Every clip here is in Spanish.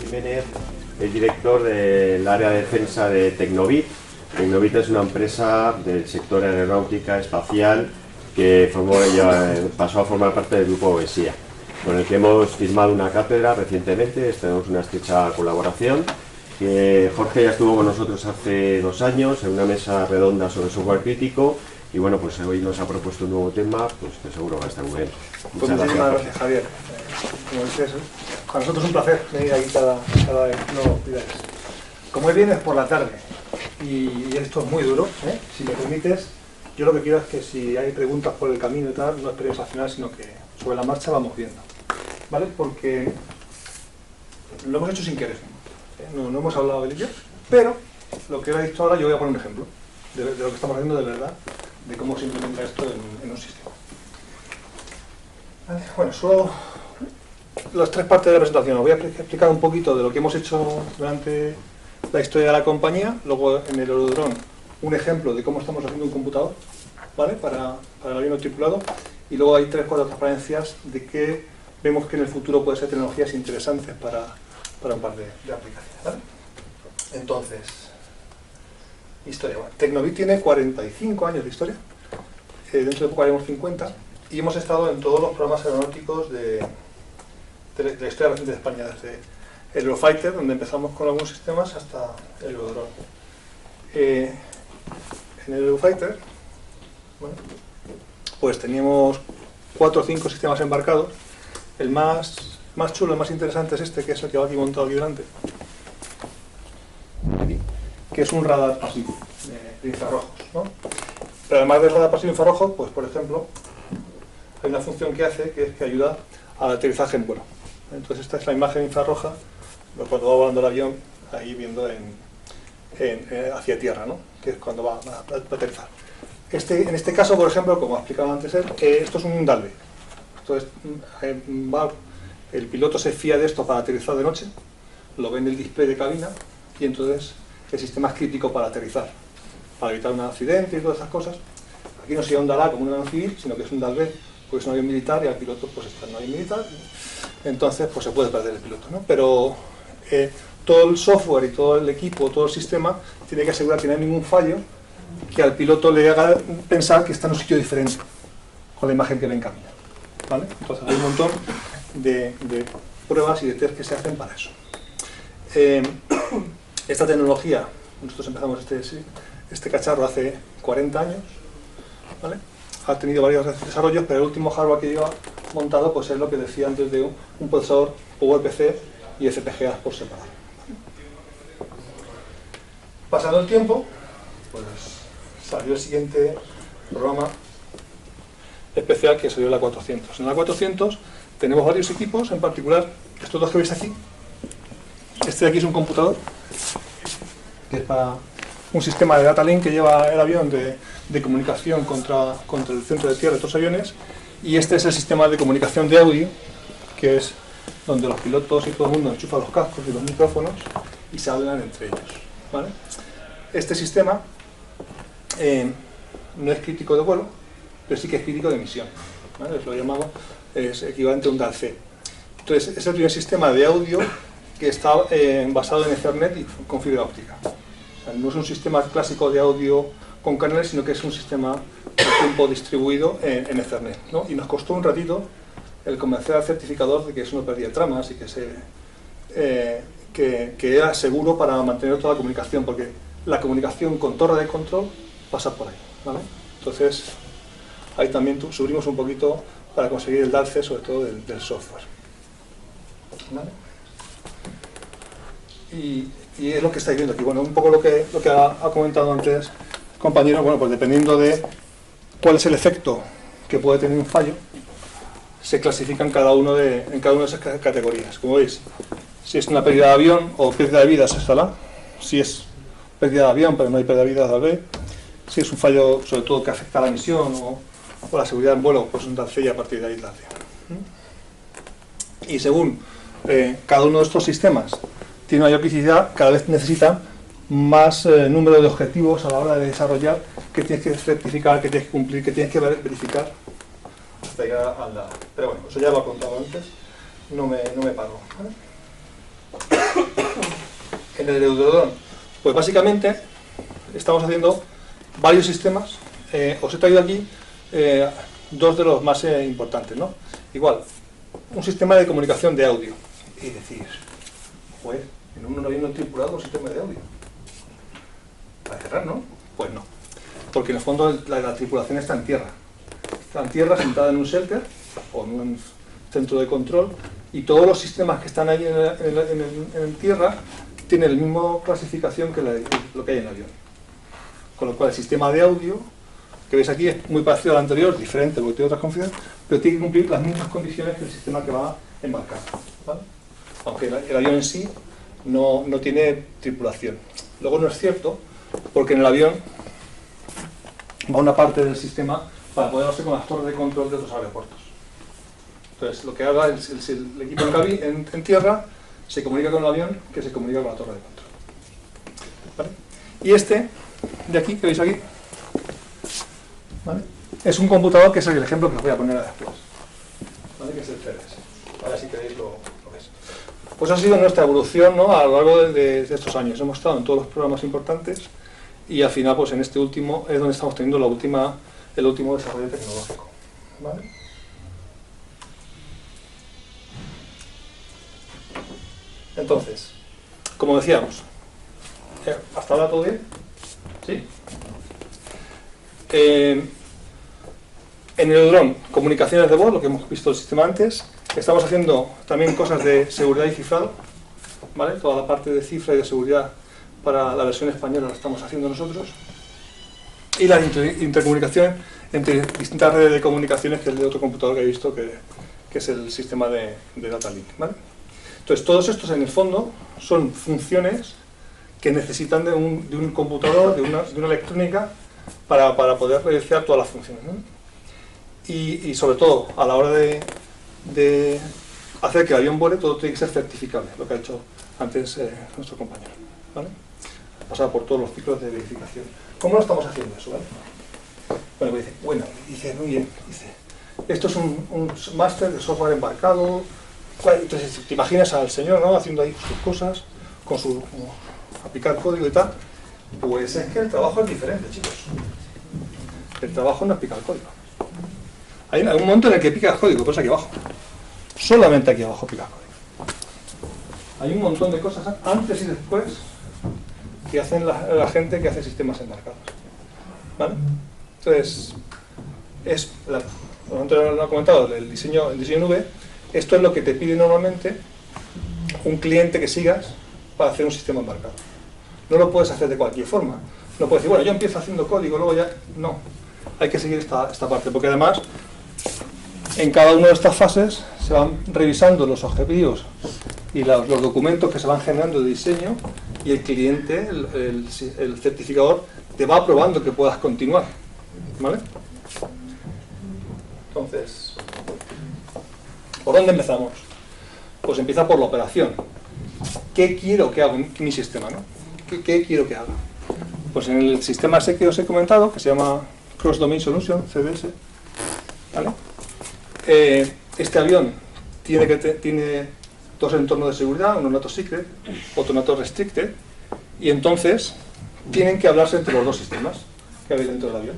Jiménez, el director del área de defensa de Tecnovit. Tecnovit es una empresa del sector aeronáutica espacial que pasó a formar parte del grupo Vesía, con el que hemos firmado una cátedra recientemente. Tenemos una estrecha colaboración. Jorge ya estuvo con nosotros hace 2 años en una mesa redonda sobre software crítico y bueno, pues hoy nos ha propuesto un nuevo tema, pues que seguro va a estar muy bien. Muchas gracias, Javier. Como dices, para nosotros es un placer venir aquí cada vez, no olvides. Como hoy vienes por la tarde y esto es muy duro, si me permites, yo lo que quiero es que si hay preguntas por el camino y tal, no esperes al final, sino que sobre la marcha vamos viendo, ¿vale? Porque lo hemos hecho sin querer, no hemos hablado de ello, pero lo que he visto ahora yo voy a poner un ejemplo de lo que estamos haciendo de verdad, de cómo se implementa esto en un sistema. ¿Vale? Bueno, solo las 3 partes de la presentación. Os voy a explicar un poquito de lo que hemos hecho durante la historia de la compañía, luego en el aerodrome un ejemplo de cómo estamos haciendo un computador, ¿vale? para el avión no tripulado, y luego hay 3 o 4 transparencias de que vemos que en el futuro puede ser tecnologías interesantes para un par de aplicaciones, ¿vale? Entonces, historia. Bueno, Tecnovit tiene 45 años de historia, dentro de poco haremos 50, y hemos estado en todos los programas aeronáuticos de la historia reciente de España, desde el Eurofighter, donde empezamos con algunos sistemas, hasta el Eurodrone. En el Eurofighter, bueno, pues teníamos 4 o 5 sistemas embarcados. El más chulo, el más interesante es este, que es el que va aquí montado aquí delante, que es un radar pasivo de infrarrojos, ¿no? Pero además del radar pasivo infrarrojo, pues por ejemplo, hay una función que hace, que es que ayuda al aterrizaje en vuelo. Entonces esta es la imagen infrarroja cuando va volando el avión, ahí viendo hacia tierra, ¿no? Que es cuando va a aterrizar. En este caso, por ejemplo, como ha explicado antes él, esto es un DALV. Entonces, el piloto se fía de esto para aterrizar de noche, lo ve en el display de cabina, y entonces el sistema es crítico para aterrizar, para evitar un accidente y todas esas cosas. Aquí no sería un DALA como un avión civil, sino que es un DALV, porque es un avión militar y al piloto pues está en un avión militar, entonces pues se puede perder el piloto, ¿no? Pero todo el software y todo el equipo, todo el sistema tiene que asegurar que no hay ningún fallo que al piloto le haga pensar que está en un sitio diferente con la imagen que ve en camino, ¿vale? Entonces hay un montón de pruebas y de test que se hacen para eso. Esta tecnología, nosotros empezamos este cacharro hace 40 años, ¿vale? Ha tenido varios desarrollos, pero el último hardware que lleva montado pues es lo que decía antes de un procesador PowerPC y FPGA por separado. Pasado el tiempo, pues salió el siguiente programa especial, que salió la 400. En la 400 tenemos varios equipos, en particular estos 2 que veis aquí. Este de aquí es un computador, que es para un sistema de data link que lleva el avión de comunicación contra el centro de tierra de estos aviones, y este es el sistema de comunicación de audio, que es donde los pilotos y todo el mundo enchufan los cascos y los micrófonos y se hablan entre ellos, ¿vale? Este sistema no es crítico de vuelo, pero sí que es crítico de emisión, ¿vale? Lo llamamos, es equivalente a un DALC. Entonces, es el primer sistema de audio que está basado en Ethernet y con fibra óptica. O sea, no es un sistema clásico de audio con canales, sino que es un sistema de tiempo distribuido en Ethernet, ¿no? Y nos costó un ratito el convencer al certificador de que eso no perdía tramas y que era seguro para mantener toda la comunicación, porque la comunicación con torre de control pasa por ahí, ¿vale? Entonces, ahí también subimos un poquito para conseguir el DALC, sobre todo del software, ¿vale? Y es lo que estáis viendo aquí. Bueno, un poco lo que ha comentado antes el compañero. Bueno, pues dependiendo de cuál es el efecto que puede tener un fallo, se clasifica en cada una de esas categorías. Como veis, si es una pérdida de avión o pérdida de vidas, es A. Si es pérdida de avión pero no hay pérdida de vidas, B. Si es un fallo, sobre todo, que afecta a la misión o la seguridad en vuelo, pues un DALC, y a partir de ahí DALC. Y según cada uno de estos sistemas tiene mayor criticidad, cada vez necesitan más número de objetivos a la hora de desarrollar, que tienes que certificar, que tienes que cumplir, que tienes que verificar hasta llegar al. Pero bueno, eso ya lo he contado antes, no me paro, ¿vale? En el Eurodrone, pues básicamente estamos haciendo varios sistemas. Os he traído aquí dos de los más importantes, ¿no? Igual, un sistema de comunicación de audio. Y decís, joder, en un avión no tripulado un sistema de audio. Para cerrar, ¿no? Pues no. Porque en el fondo la tripulación está en tierra. Está en tierra, sentada en un shelter o en un centro de control, y todos los sistemas que están ahí en tierra tienen la misma clasificación que lo que hay en el avión. Con lo cual el sistema de audio que veis aquí es muy parecido al anterior, diferente porque tiene otras configuraciones, pero tiene que cumplir las mismas condiciones que el sistema que va embarcado, ¿vale? Aunque el avión en sí no tiene tripulación. Luego no es cierto, porque en el avión va una parte del sistema para poder hacer con las torres de control de otros aeropuertos. Entonces, lo que haga el equipo en tierra se comunica con el avión, que se comunica con la torre de control. ¿Vale? Y este de aquí, que veis aquí, ¿vale? Es un computador que es el ejemplo que os voy a poner después, ¿vale? Que es el CDS. Ahora si queréis lo ves. Pues ha sido nuestra evolución, ¿no? A lo largo de estos años. Hemos estado en todos los programas importantes y al final, pues en este último es donde estamos teniendo el último desarrollo tecnológico, ¿vale? Entonces, como decíamos, hasta ahora todo bien, ¿sí? En el Eurodrone, comunicaciones de voz, lo que hemos visto el sistema antes. Estamos haciendo también cosas de seguridad y cifrado, ¿vale? Toda la parte de cifra y de seguridad para la versión española la estamos haciendo nosotros. Y la intercomunicación entre distintas redes de comunicaciones, que es el de otro computador que he visto, que es el sistema de data link, ¿vale? Entonces, todos estos en el fondo son funciones que necesitan de un computador, de una electrónica, para poder realizar todas las funciones, ¿no? Y sobre todo, a la hora de hacer que el avión vuele, todo tiene que ser certificable, lo que ha hecho antes nuestro compañero, ¿vale? Pasar por todos los ciclos de verificación. ¿Cómo lo estamos haciendo eso, ¿vale? Bueno, dice, muy bien, dice, esto es un máster de software embarcado. Entonces te imaginas al señor, ¿no? Haciendo ahí sus cosas, con su aplicar código y tal. Pues es que el trabajo es diferente, chicos. El trabajo no es picar código. Hay un momento en el que picas código, pues aquí abajo. Solamente aquí abajo picas código. Hay un montón de cosas antes y después que hacen la gente que hace sistemas embarcados, ¿vale? Entonces, lo he comentado, el diseño nube. Esto es lo que te pide normalmente un cliente que sigas para hacer un sistema embarcado. No lo puedes hacer de cualquier forma. No puedes decir, bueno, yo empiezo haciendo código, luego ya... No. Hay que seguir esta parte, porque además, en cada una de estas fases se van revisando los objetivos y los documentos que se van generando de diseño, y el cliente, el certificador, te va aprobando que puedas continuar, ¿vale? Entonces, ¿por dónde empezamos? Pues empieza por la operación. ¿Qué quiero que haga mi sistema, ¿no? ¿Qué quiero que haga? Pues en el sistema ese que os he comentado, que se llama Cross Domain Solution, CDS, ¿vale? Este avión tiene dos entornos de seguridad, uno NATO Secret, otro NATO Restricted, y entonces tienen que hablarse entre los dos sistemas que hay dentro del avión,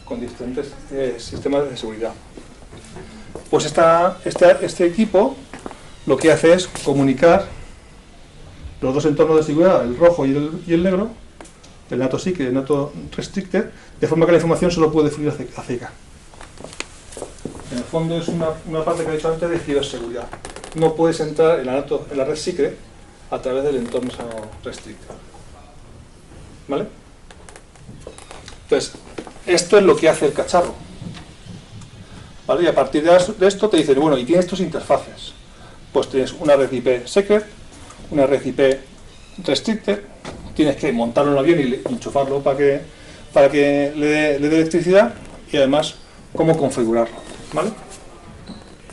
con diferentes sistemas de seguridad. Pues este equipo lo que hace es comunicar los dos entornos de seguridad, el rojo y el negro, el NATO Secret y el NATO Restricted, de forma que la información solo puede fluir hacia acá. En el fondo es una parte que he dicho antes de ciberseguridad. No puedes entrar en la red Secret a través del entorno Restricted, ¿vale? Entonces, esto es lo que hace el cacharro, ¿vale? Y a partir de esto te dicen, bueno, y tienes tus interfaces. Pues tienes una red IP Secret, una red IP Restricted, tienes que montarlo en el avión y enchufarlo para que le dé electricidad, y además cómo configurarlo, ¿vale?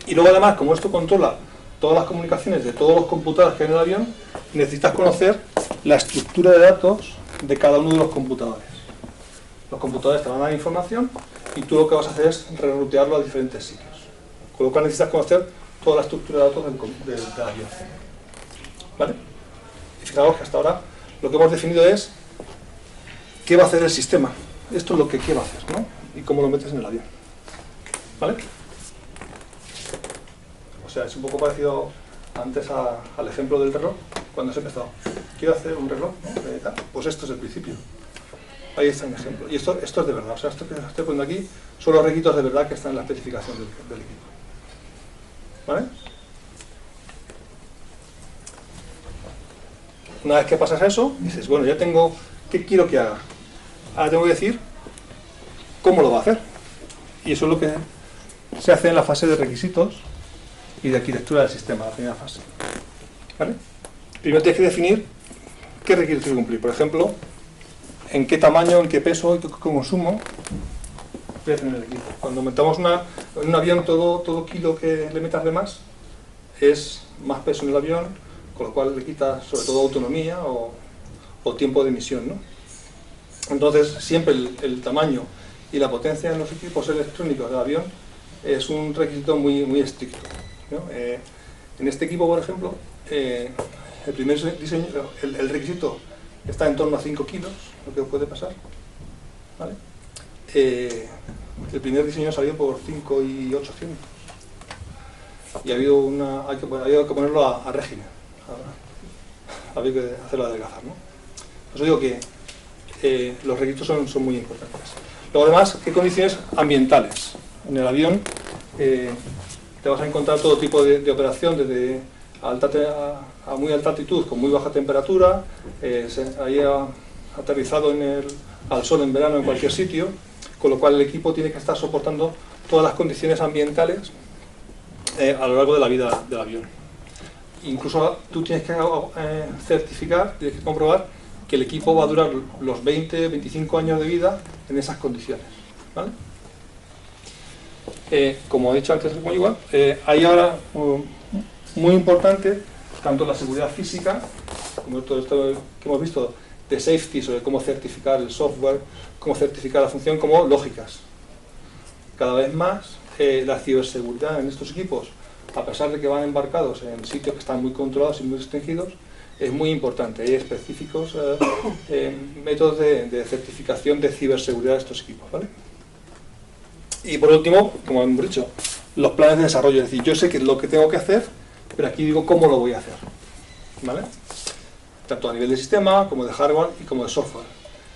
Y luego además, como esto controla todas las comunicaciones de todos los computadores que hay en el avión, necesitas conocer la estructura de datos de cada uno de los computadores. Los computadores te van a dar información y tú lo que vas a hacer es reroutearlo a diferentes sitios. Con lo cual necesitas conocer toda la estructura de datos del avión, ¿vale? Y fijaos que hasta ahora lo que hemos definido es qué va a hacer el sistema. Esto es lo que qué va a hacer, ¿no? Y cómo lo metes en el avión. ¿Vale? O sea, es un poco parecido antes al ejemplo del reloj, cuando has empezado. Quiero hacer un reloj, ¿no? Pues esto es el principio. Ahí está un ejemplo. Y esto es de verdad. O sea, esto que estoy poniendo aquí son los requisitos de verdad que están en la especificación del equipo. ¿Vale? Una vez que pasas a eso, dices, bueno, ya tengo, ¿qué quiero que haga? Ahora tengo que decir cómo lo va a hacer. Y eso es lo que se hace en la fase de requisitos y de arquitectura del sistema, la primera fase. ¿Vale? Primero tienes que definir qué requisitos quiero cumplir. Por ejemplo, en qué tamaño, en qué peso, en qué consumo voy a tener el equipo. Cuando montamos un avión, todo kilo que le metas de más es más peso en el avión, con lo cual le quita sobre todo autonomía o tiempo de misión, ¿no? Entonces, siempre el tamaño y la potencia en los equipos electrónicos del avión es un requisito muy estricto, ¿no? En este equipo, por ejemplo, el primer diseño, el requisito está en torno a 5 kilos, lo que puede pasar, ¿vale? El primer diseño salió por 5.800 y ha habido que ponerlo a régimen, había que hacerlo adelgazar, ¿no? Os digo que los requisitos son muy importantes. Luego, además, ¿qué condiciones ambientales? En el avión te vas a encontrar todo tipo de operación, desde a muy alta altitud con muy baja temperatura, ahí aterrizado al sol en verano en cualquier sitio, con lo cual el equipo tiene que estar soportando todas las condiciones ambientales a lo largo de la vida del avión. Incluso tú tienes que certificar, tienes que comprobar que el equipo va a durar los 20-25 años de vida en esas condiciones, ¿vale? Como he dicho antes, muy igual, hay ahora muy importante tanto la seguridad física, como todo esto que hemos visto de safety, sobre cómo certificar el software, cómo certificar la función, como lógicas. Cada vez más la ciberseguridad en estos equipos, a pesar de que van embarcados en sitios que están muy controlados y muy restringidos, es muy importante. Hay específicos métodos de certificación de ciberseguridad de estos equipos, ¿vale? Y por último, como hemos dicho, los planes de desarrollo. Es decir, yo sé que es lo que tengo que hacer, pero aquí digo cómo lo voy a hacer, ¿vale? Tanto a nivel de sistema, como de hardware y como de software,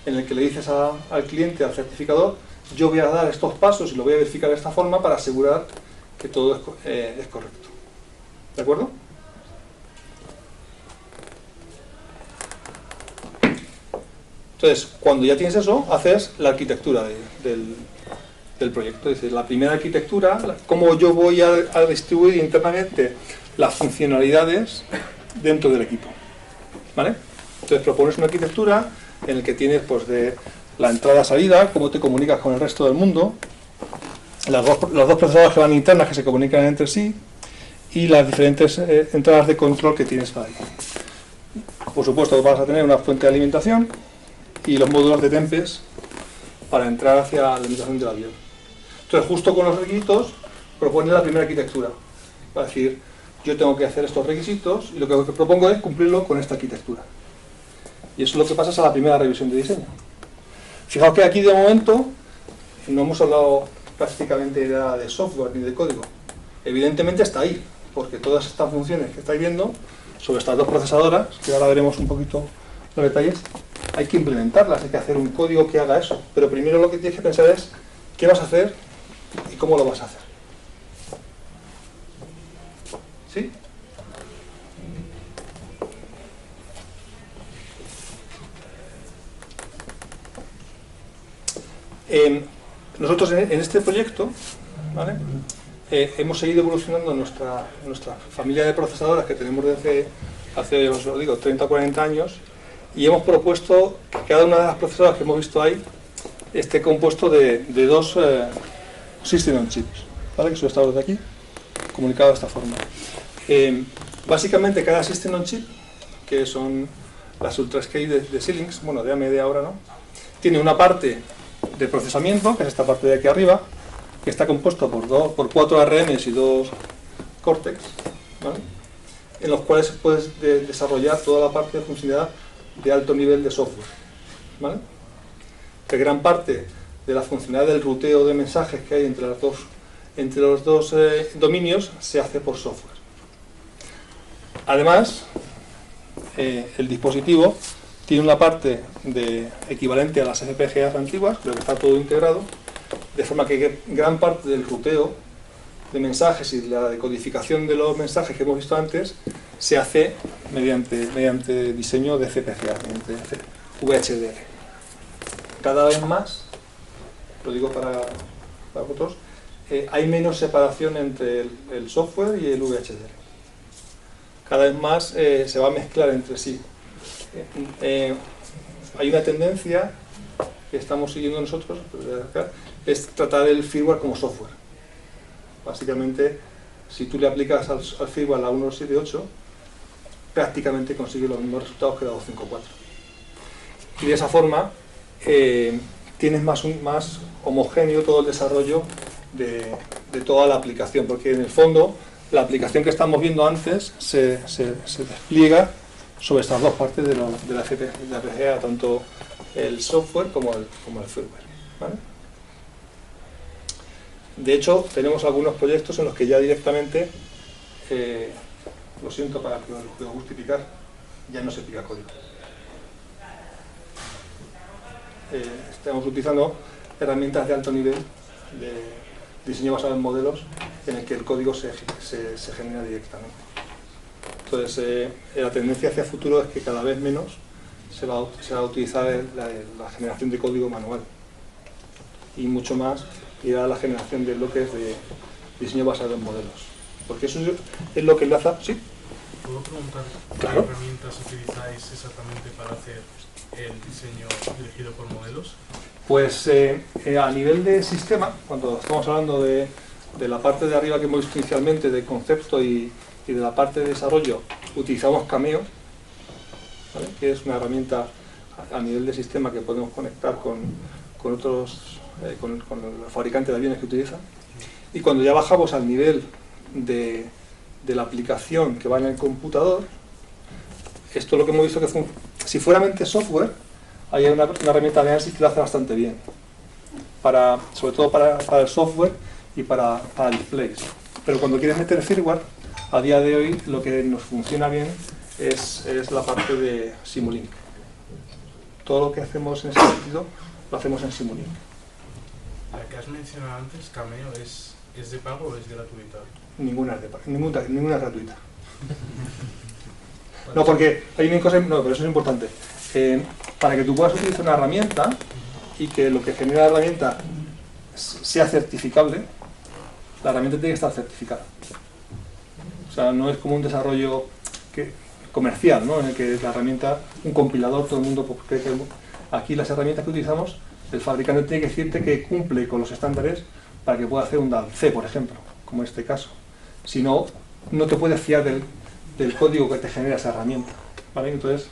en el que le dices al cliente, al certificador, yo voy a dar estos pasos y lo voy a verificar de esta forma para asegurar que todo es correcto. ¿De acuerdo? Entonces, cuando ya tienes eso, haces la arquitectura del proyecto. Es decir, la primera arquitectura, cómo yo voy a distribuir internamente las funcionalidades dentro del equipo, ¿vale? Entonces propones una arquitectura en la que tienes, pues, de la entrada-salida, cómo te comunicas con el resto del mundo, los dos procesadores que van internas que se comunican entre sí y las diferentes entradas de control que tienes ahí. Por supuesto, vas a tener una fuente de alimentación y los módulos de tempes para entrar hacia la alimentación del avión. Entonces, justo con los requisitos, propone la primera arquitectura. Va a decir, yo tengo que hacer estos requisitos y lo que propongo es cumplirlo con esta arquitectura. Y eso es lo que pasa a la primera revisión de diseño. Fijaos que aquí de momento no hemos hablado prácticamente de software ni de código. Evidentemente está ahí, porque todas estas funciones que estáis viendo sobre estas dos procesadoras, que ahora veremos un poquito los detalles, hay que implementarlas, hay que hacer un código que haga eso. Pero primero lo que tienes que pensar es qué vas a hacer y cómo lo vas a hacer. ¿Sí? Nosotros en este proyecto, ¿vale? Hemos seguido evolucionando nuestra familia de procesadoras que tenemos desde hace, os lo digo, 30 o 40 años, y hemos propuesto que cada una de las procesadoras que hemos visto ahí esté compuesto de dos System on Chips, ¿vale? Que son estos de aquí, comunicados de esta forma. Básicamente cada System on Chip, que son las UltraScale de Xilinx, bueno, de AMD ahora, ¿no?, tiene una parte de procesamiento, que es esta parte de aquí arriba, que está compuesto por 4 ARMs y 2 Cortex, ¿vale? en los cuales puedes desarrollar toda la parte de funcionalidad de alto nivel de software, ¿vale? Que gran parte de la funcionalidad del ruteo de mensajes que hay entre los dos dominios se hace por software. Además, el dispositivo tiene una parte equivalente a las FPGAs antiguas, pero que está todo integrado, de forma que gran parte del ruteo de mensajes y la decodificación de los mensajes que hemos visto antes se hace mediante diseño de CPGA, mediante VHDL. Cada vez más, lo digo para vosotros, hay menos separación entre el software y el VHDL. Cada vez más se va a mezclar entre sí. Hay una tendencia que estamos siguiendo nosotros, es tratar el firmware como software. Básicamente, si tú le aplicas al firmware la 1.7.8, prácticamente consigue los mismos resultados que la 2.5.4. Y de esa forma tienes más homogéneo todo el desarrollo de toda la aplicación, porque en el fondo la aplicación que estamos viendo antes se despliega sobre estas dos partes de la FPGA, tanto el software como el firmware, ¿vale? De hecho, tenemos algunos proyectos en los que ya directamente, lo siento para que os pueda justificar, ya no se pica código. Estamos utilizando herramientas de alto nivel de diseño basado en modelos en el que el código se genera directamente. Entonces, la tendencia hacia el futuro es que cada vez menos se va a utilizar la generación de código manual y mucho más irá a la generación de bloques de diseño basado en modelos, porque eso es lo que enlaza. ¿Sí? ¿Puedo preguntar Claro. qué herramientas utilizáis exactamente para hacer el diseño dirigido por modelos? Pues a nivel de sistema, cuando estamos hablando de la parte de arriba que hemos visto inicialmente, de concepto y de la parte de desarrollo, utilizamos Cameo, ¿vale? Que es una herramienta a nivel de sistema que podemos conectar con otros, con el fabricante de aviones que utilizan. Y cuando ya bajamos al nivel de la aplicación que va en el computador, esto es lo que hemos visto que si fuera mente software, hay una herramienta de análisis que lo hace bastante bien, sobre todo para el software y para displays. Pero cuando quieres meter firmware, a día de hoy lo que nos funciona bien es la parte de Simulink. Todo lo que hacemos en ese sentido lo hacemos en Simulink. La que has mencionado antes, Cameo, ¿es de pago o es gratuita? Ninguna es de pago, ninguna es gratuita. No, porque hay una cosa, no, pero eso es importante. Para que tú puedas utilizar una herramienta y que lo que genera la herramienta sea certificable, la herramienta tiene que estar certificada. O sea, no es como un desarrollo comercial, ¿no? En el que la herramienta, un compilador, todo el mundo cree que aquí las herramientas que utilizamos, el fabricante tiene que decirte que cumple con los estándares para que pueda hacer un DALC, por ejemplo, como en este caso. Si no, no te puedes fiar del código que te genera esa herramienta, ¿vale? Entonces,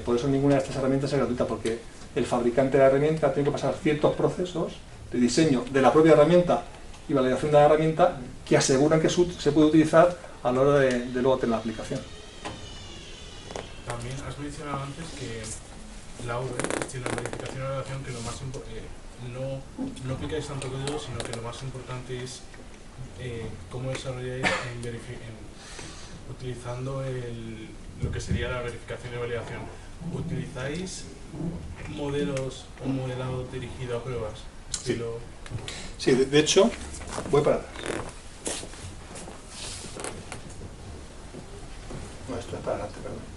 por eso ninguna de estas herramientas es gratuita, porque el fabricante de la herramienta tiene que pasar ciertos procesos de diseño de la propia herramienta y validación de la herramienta que aseguran que se puede utilizar a la hora de luego tener la aplicación. También has mencionado antes que la V tiene una verificación y validación que lo más no aplicáis tanto código, sino que lo más importante es cómo desarrolláis utilizando lo que sería la verificación y validación. ¿Utilizáis modelos o modelado dirigido a pruebas? Estilo... Sí, de hecho, voy para atrás. No, esto es para adelante, perdón.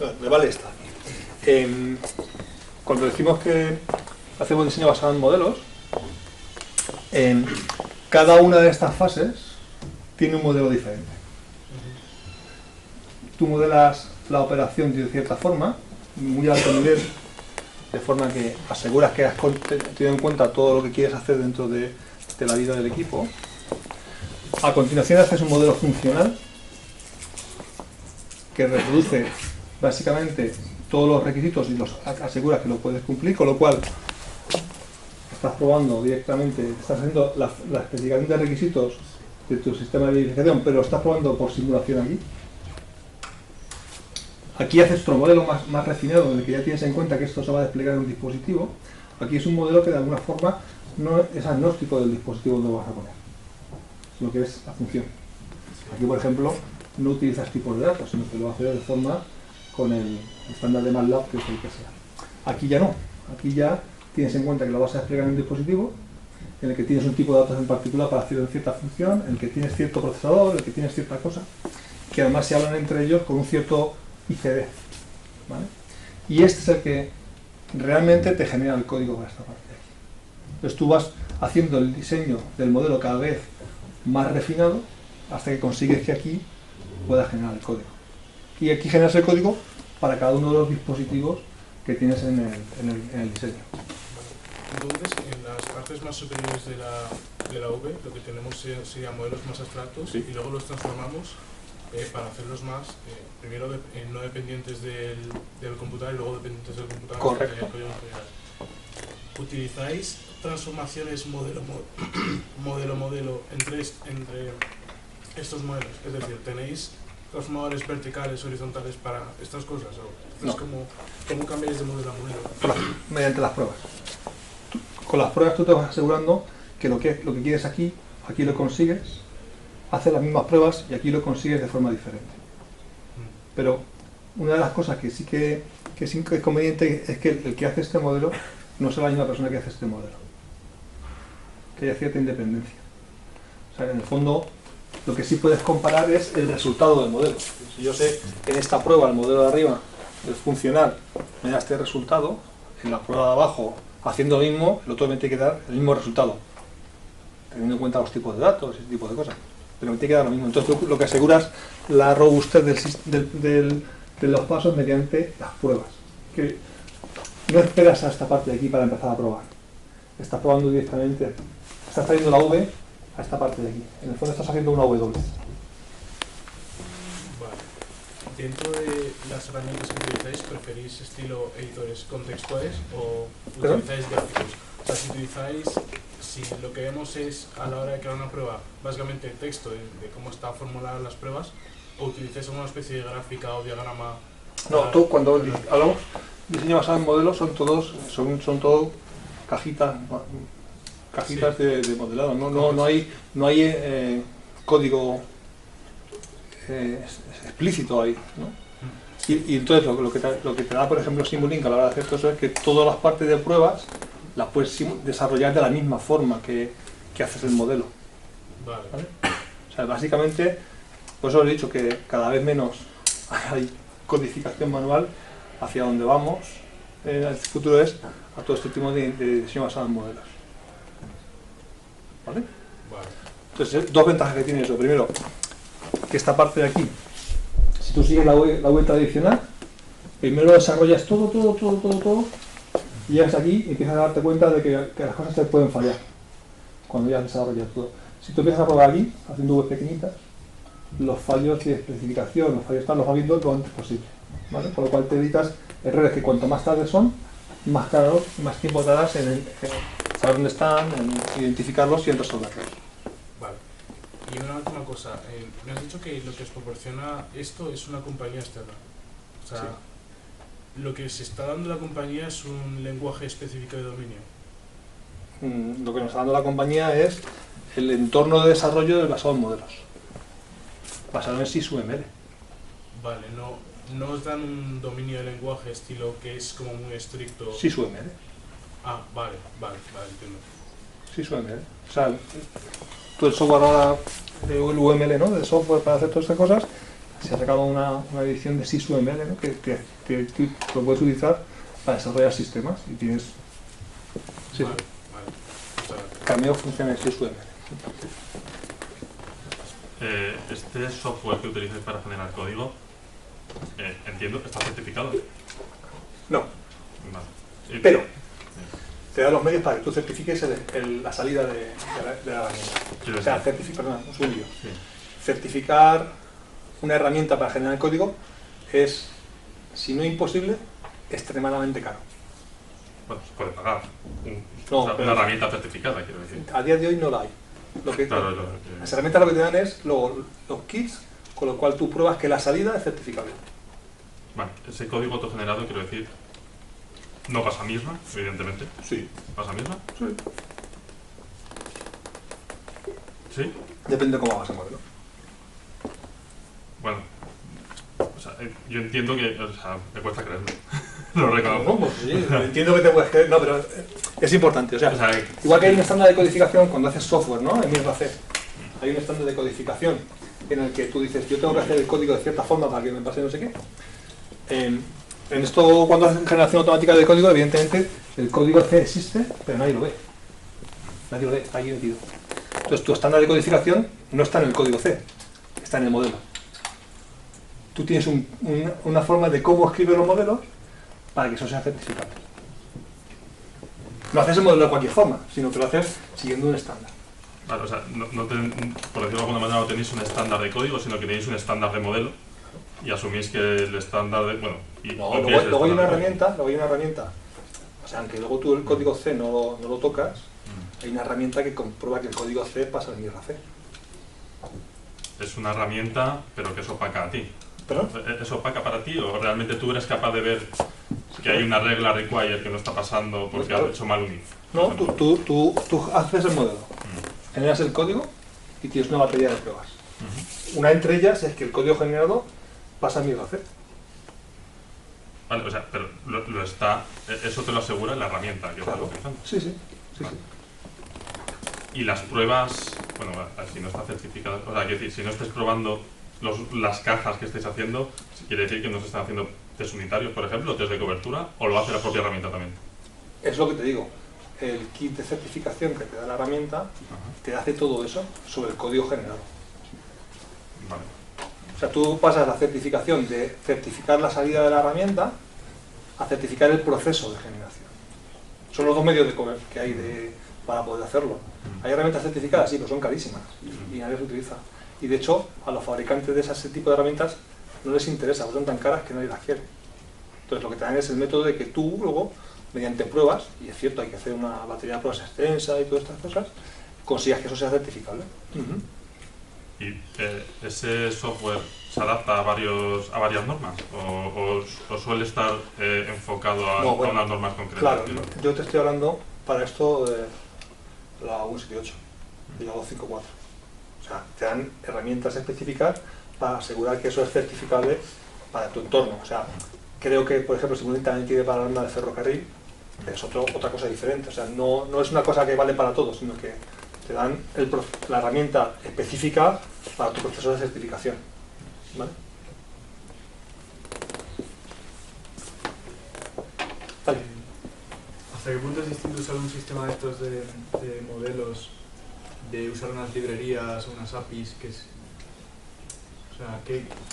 No, me vale esta. Cuando decimos que hacemos diseño basado en modelos, cada una de estas fases tiene un modelo diferente. Tú modelas la operación de cierta forma, muy alto nivel, de forma que aseguras que has tenido en cuenta todo lo que quieres hacer dentro de la vida del equipo. A continuación haces un modelo funcional que reproduce básicamente todos los requisitos y los aseguras que lo puedes cumplir, con lo cual estás probando directamente, estás haciendo la especificación de requisitos de tu sistema de verificación, pero lo estás probando por simulación aquí. Aquí haces otro modelo más refinado, en el que ya tienes en cuenta que esto se va a desplegar en un dispositivo. Aquí es un modelo que de alguna forma no es agnóstico del dispositivo donde lo vas a poner, lo que es la función. Aquí, por ejemplo, no utilizas tipos de datos, sino que lo haces de forma con el estándar de MATLAB, que es el que sea. Aquí ya no, aquí ya tienes en cuenta que lo vas a desplegar en un dispositivo, en el que tienes un tipo de datos en particular para hacer cierta función, en el que tienes cierto procesador, en el que tienes cierta cosa, que además se hablan entre ellos con un cierto ICD, ¿vale? Y este es el que realmente te genera el código para esta parte de aquí. Entonces tú vas haciendo el diseño del modelo cada vez más refinado hasta que consigues que aquí pueda generar el código. Y aquí generas el código para cada uno de los dispositivos que tienes en el diseño. Entonces, en las partes más superiores de la V, lo que tenemos serían modelos más abstractos, Sí. y luego los transformamos para hacerlos más, primero no dependientes del computador y luego dependientes del computador. Correcto. Código en general. ¿Utilizáis transformaciones modelo entre estos modelos? Es decir, ¿tenéis transformadores verticales, horizontales para estas cosas? ¿O No. ¿Cómo cambiáis de modelo a modelo? Mediante las pruebas. Con las pruebas tú te vas asegurando que lo que quieres aquí lo consigues, haces las mismas pruebas y aquí lo consigues de forma diferente. Pero una de las cosas que sí que es conveniente es que el que hace este modelo no sea la misma persona que hace este modelo. Que haya cierta independencia. O sea, en el fondo, lo que sí puedes comparar es el resultado del modelo. Si yo sé que en esta prueba el modelo de arriba es funcional, me da este resultado, en la prueba de abajo, haciendo lo mismo, el otro me tiene que dar el mismo resultado, teniendo en cuenta los tipos de datos y ese tipo de cosas. Pero me tiene que dar lo mismo. Entonces lo que aseguras la robustez de los pasos mediante las pruebas. Que no esperas a esta parte de aquí para empezar a probar. Estás probando directamente, estás trayendo la V a esta parte de aquí. En el fondo estás haciendo una W. Vale. Dentro de las herramientas que utilizáis, ¿preferís estilo editores contextuales o utilizáis gráficos? O sea, si lo que vemos es a la hora de crear una prueba, básicamente texto de cómo están formuladas las pruebas, o utilizáis alguna especie de gráfica o diagrama. No, tú cuando hablamos de diseño basado en modelos son todo cajitas sí, de modelado. No hay código explícito ahí, ¿no? Y entonces lo que te da, por ejemplo, Simulink a la hora de hacer todo eso es que todas las partes de pruebas las puedes desarrollar de la misma forma que haces el modelo. Vale. ¿Vale? O sea, básicamente, por eso os he dicho que cada vez menos hay codificación manual. Hacia donde vamos en el futuro es a todo este tipo de diseño basado en modelos. ¿Vale? Vale. Entonces, dos ventajas que tiene eso. Primero, que esta parte de aquí, si tú sigues la web tradicional, primero desarrollas todo, y llegas aquí y empiezas a darte cuenta de que las cosas te pueden fallar cuando ya has desarrollado todo. Si tú empiezas a probar aquí, haciendo web pequeñitas, los fallos de especificación, los fallos los vas viendo lo antes posible, ¿vale? Por lo cual te evitas errores que cuanto más tarde son, más claros, más tiempo tardas en saber dónde están, en identificarlos y en resolverlos. Vale. Y una última cosa, me has dicho que lo que os proporciona esto es una compañía externa. O sea, sí. Lo que se está dando la compañía es un lenguaje específico de dominio. Lo que nos está dando la compañía es el entorno de desarrollo del basado en modelos, basado en SysUML. Vale, no os dan un dominio de lenguaje estilo que es como muy estricto. SysUML. Ah, vale, entiendo. SysUML. O sea, todo el software ahora de UML, ¿no? De software para hacer todas estas cosas, se ha sacado una edición de SysUML, ¿no? que lo puedes utilizar para desarrollar sistemas y tienes. Sí. Vale. Cameo funciona en SysUML. Este software que utilizáis para generar código, entiendo, ¿está certificado? No. Vale. Pero te da los medios para que tú certifiques la salida de la herramienta. O sea, certificar una herramienta para generar código es, si no imposible, extremadamente caro. Bueno, se puede pagar. No, O sea, pero- una herramienta certificada, quiero decir. A día de hoy no la hay. Claro, Las herramientas lo que te dan es luego los kits, con lo cual tú pruebas que la salida es certificable. Vale, ese código autogenerado, quiero decir, no pasa misma, evidentemente. Sí. ¿Pasa misma? Sí. ¿Sí? Depende de cómo hagas el modelo. Bueno, o sea, yo entiendo que, o sea, me cuesta creerlo. Lo reconozco. No, pues sí, entiendo que te puedes creer. No, pero es importante. O sea, O sea, igual que hay un estándar de codificación cuando haces software, ¿no? En MIRC, hay un estándar de codificación en el que tú dices, yo tengo que hacer el código de cierta forma para que me pase no sé qué. En esto, cuando haces generación automática de código, evidentemente el código C existe, pero nadie lo ve. Nadie lo ve, está ahí metido. Entonces tu estándar de codificación no está en el código C, está en el modelo. Tú tienes una forma de cómo escribir los modelos para que eso sea certificable. No haces el modelo de cualquier forma, sino que lo haces siguiendo un estándar. vale, o sea por decirlo de alguna manera, no tenéis un estándar de código, sino que tenéis un estándar de modelo y asumís que el estándar de... Bueno, y No, copiáis el luego hay una estándar de herramienta, o sea, aunque luego tú el código C no lo tocas, hay una herramienta que comprueba que el código C pasa al MIRC. Es una herramienta, pero que es opaca a ti. ¿Perdón? ¿Es opaca para ti o realmente tú eres capaz de ver que hay una regla require que no está pasando porque Claro. has hecho mal un if? No, por ejemplo? tú haces el modelo, generas el código y tienes una batería de pruebas. Ujú. Una entre ellas es que el código generado pasa a MIRC. Vale, o sea, pero lo está... Eso te lo asegura la herramienta que estás Claro. utilizando. Sí, sí. Sí, sí. Y las pruebas, bueno, si no está certificado, o sea, quiero decir, si no estáis probando las cajas que estáis haciendo, quiere decir que no se están haciendo test unitarios, por ejemplo, test de cobertura, o lo hace la propia herramienta también. Es lo que te digo. El kit de certificación que te da la herramienta Ajá. te hace todo eso sobre el código generado. Vale. O sea, tú pasas la certificación de certificar la salida de la herramienta a certificar el proceso de generación. Son los dos medios que hay para poder hacerlo. Hay herramientas certificadas, sí, pero son carísimas y nadie las utiliza. Y de hecho, a los fabricantes de ese tipo de herramientas no les interesa, porque son tan caras que nadie las quiere. Entonces lo que te dan es el método de que tú luego, mediante pruebas, y es cierto, hay que hacer una batería de pruebas extensa y todas estas cosas, consigas que eso sea certificable. ¿Y ese software se adapta a varias normas? ¿O suele estar enfocado a, No, bueno, a unas normas concretas? Claro, yo te estoy hablando para esto de la 178 y la 254. O sea, te dan herramientas específicas para asegurar que eso es certificable para tu entorno. O sea, creo que, por ejemplo, si uno también tiene para la norma de ferrocarril, es otra cosa diferente. O sea, no es una cosa que vale para todos, sino que te dan la herramienta específica para tu proceso de certificación. ¿Vale? Vale. ¿Hasta qué punto es distinto usar un sistema de estos de modelos, de usar unas librerías o unas APIs? O sea,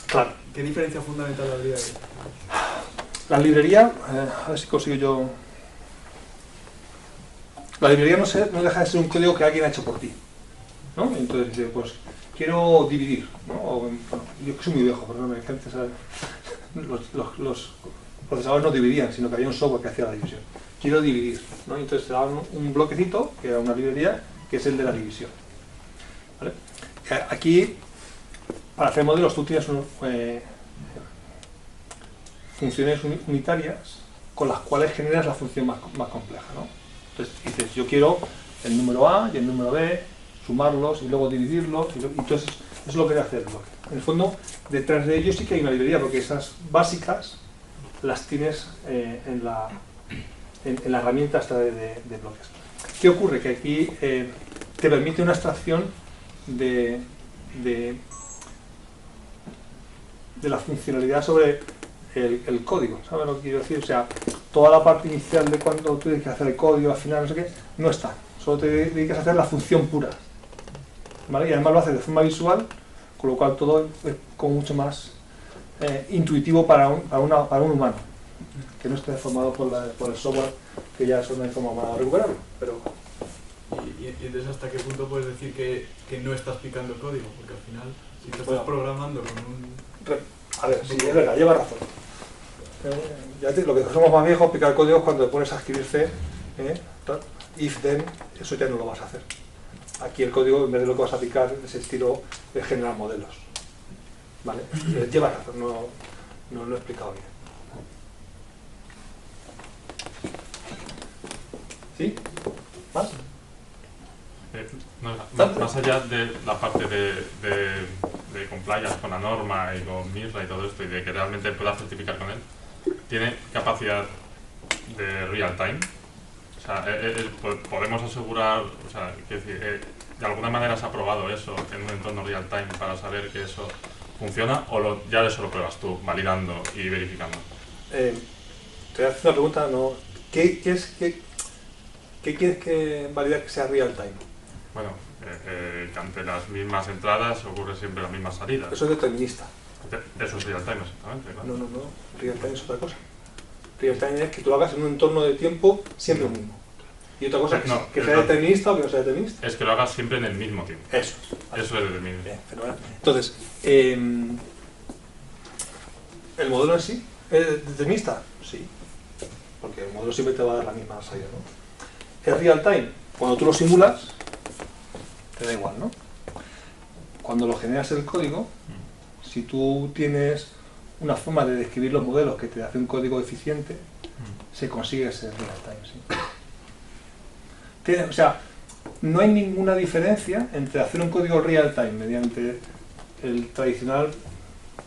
Claro. ¿qué diferencia fundamental habría ahí? La librería, a ver si consigo yo... La librería no deja de ser un código que alguien ha hecho por ti, ¿no? Entonces dice, pues quiero dividir, ¿no? Bueno, yo que soy muy viejo, pero no me encanta, ¿sabes? Los procesadores no dividían, sino que había un software que hacía la división. Quiero dividir, ¿no? Entonces te daban un bloquecito, que era una librería, que es el de la división. ¿Vale? Aquí, para hacer modelos, tú tienes funciones unitarias con las cuales generas la función más compleja, ¿no? Entonces dices, yo quiero el número A y el número B, sumarlos y luego dividirlos, y entonces eso es lo que hace el bloque. En el fondo, detrás de ello sí que hay una librería, porque esas básicas las tienes en la herramienta esta de bloques. ¿Qué ocurre? Que aquí te permite una abstracción de la funcionalidad sobre el código, ¿sabes lo que quiero decir? O sea, toda la parte inicial de cuando tú tienes que hacer el código, al final, no sé qué, no está. Solo te dedicas a hacer la función pura, ¿vale? Y además lo haces de forma visual, con lo cual todo es como mucho más intuitivo para un humano, que no esté formado por el software, que ya es una forma más recuperable. Pero ¿Y entonces hasta qué punto puedes decir que no estás picando código? Porque al final, si tú estás Bueno. programando con un... a ver, sí, es verdad, lleva razón. Lo que somos más viejos, picar códigos cuando te pones a escribir C, if, then, eso ya no lo vas a hacer. Aquí el código, en vez de lo que vas a aplicar, es estilo de generar modelos. ¿Vale? Lleva razón, no lo he explicado bien. ¿Sí? ¿Más? Más allá de la parte de compliance con la norma y con MISRA y todo esto, y de que realmente pueda certificar con él, ¿tiene capacidad de real time? O sea, podemos asegurar, o sea, de alguna manera se ha probado eso en un entorno real time para saber que eso funciona, o ya eso lo pruebas tú, validando y verificando. Te voy a hacer una pregunta, ¿no? ¿Qué quieres que validar que sea real time? Bueno, que ante las mismas entradas ocurre siempre las mismas salidas. Eso es determinista. Eso es real time, exactamente. Claro. No. Real time es otra cosa. Real time es que tú lo hagas en un entorno de tiempo siempre el mismo. Y otra cosa es que sea determinista o que no sea determinista. Es que lo hagas siempre en el mismo tiempo. Eso. Eso es determinista. Bien, fenomenal. Entonces, ¿el modelo en sí es determinista? Sí. Porque el modelo siempre te va a dar la misma salida, ¿no? ¿Es real time? Cuando tú lo simulas, te da igual, ¿no? Cuando lo generas el código, si tú tienes una forma de describir los modelos que te hace un código eficiente, se consigue ese real time, ¿sí? O sea, no hay ninguna diferencia entre hacer un código real time mediante el tradicional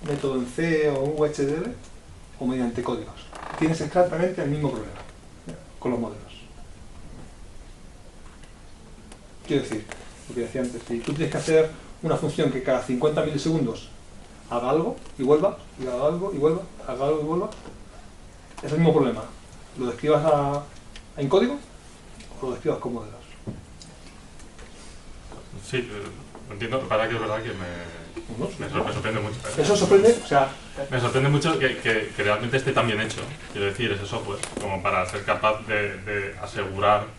método en C o un UHDR o mediante códigos. Tienes exactamente el mismo problema con los modelos. Quiero decir, lo que decía antes, si tú tienes que hacer una función que cada 50 milisegundos haga algo y vuelva, y haga algo y vuelva, haga algo y vuelva, es el mismo problema. ¿Lo describas en código o lo describas con modelos? Sí, lo entiendo, para que es verdad que me sorprende mucho. ¿Eso sorprende? O sea, me sorprende mucho que realmente esté tan bien hecho, quiero decir, ese software, como para ser capaz de asegurar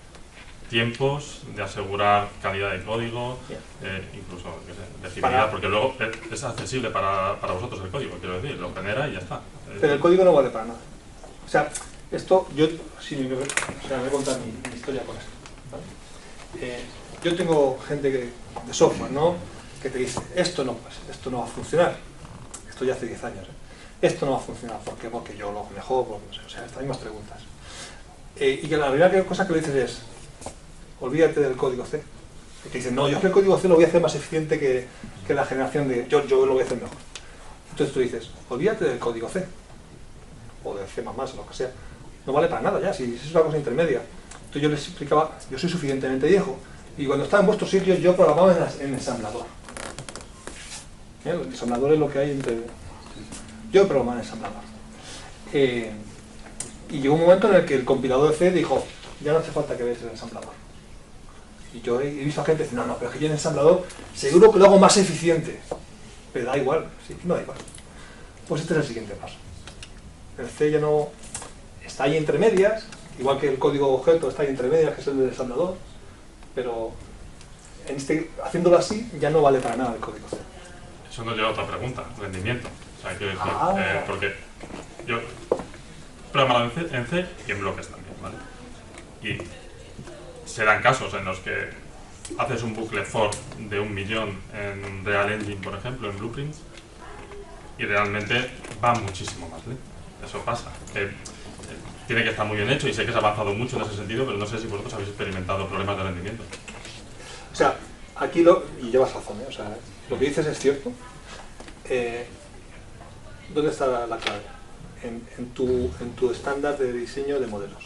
tiempos, de asegurar calidad de código, incluso legibilidad, porque luego es accesible para vosotros el código, quiero decir, lo genera y ya está. Pero el código no vale para nada. O sea, esto, yo, si me voy a contar mi historia con esto, ¿vale? Yo tengo gente de software, ¿no?, que te dice, esto no va a funcionar. Esto ya hace 10 años, Esto no va a funcionar, ¿por qué? Porque yo lo mejor, o sea, estas mismas preguntas. Y que la primera cosa que le dices es, olvídate del código C. Y te dicen, no, yo es que el código C lo voy a hacer más eficiente que la generación de... Yo lo voy a hacer mejor. Entonces tú dices, olvídate del código C. O de C++, o lo que sea. No vale para nada ya, si es una cosa intermedia. Entonces yo les explicaba, yo soy suficientemente viejo, y cuando estaba en vuestros sitios yo programaba en ensamblador. El ensamblador es lo que hay entre... Yo programaba en ensamblador. Y llegó un momento en el que el compilador de C dijo, ya no hace falta que veáis el ensamblador. Y yo he visto a gente decir, no, pero es que yo en ensamblador seguro que lo hago más eficiente. Pero da igual, sí, no da igual. Pues este es el siguiente paso. El C ya no está ahí entre medias, igual que el código objeto está ahí entre medias, que es el del ensamblador, pero haciéndolo así ya no vale para nada el código C. Eso nos lleva a otra pregunta, rendimiento. O sea, quiero decir, porque yo he programado en C y en bloques también, ¿vale? Y se dan casos en los que haces un bucle for de 1.000.000 en Real Engine, por ejemplo, en Blueprints, y realmente va muchísimo más lento. Eso pasa. Tiene que estar muy bien hecho y sé que se ha avanzado mucho en ese sentido, pero no sé si vosotros habéis experimentado problemas de rendimiento. O sea, aquí y llevas razón, o sea, lo que dices es cierto. ¿Dónde está la clave? En tu estándar de diseño de modelos.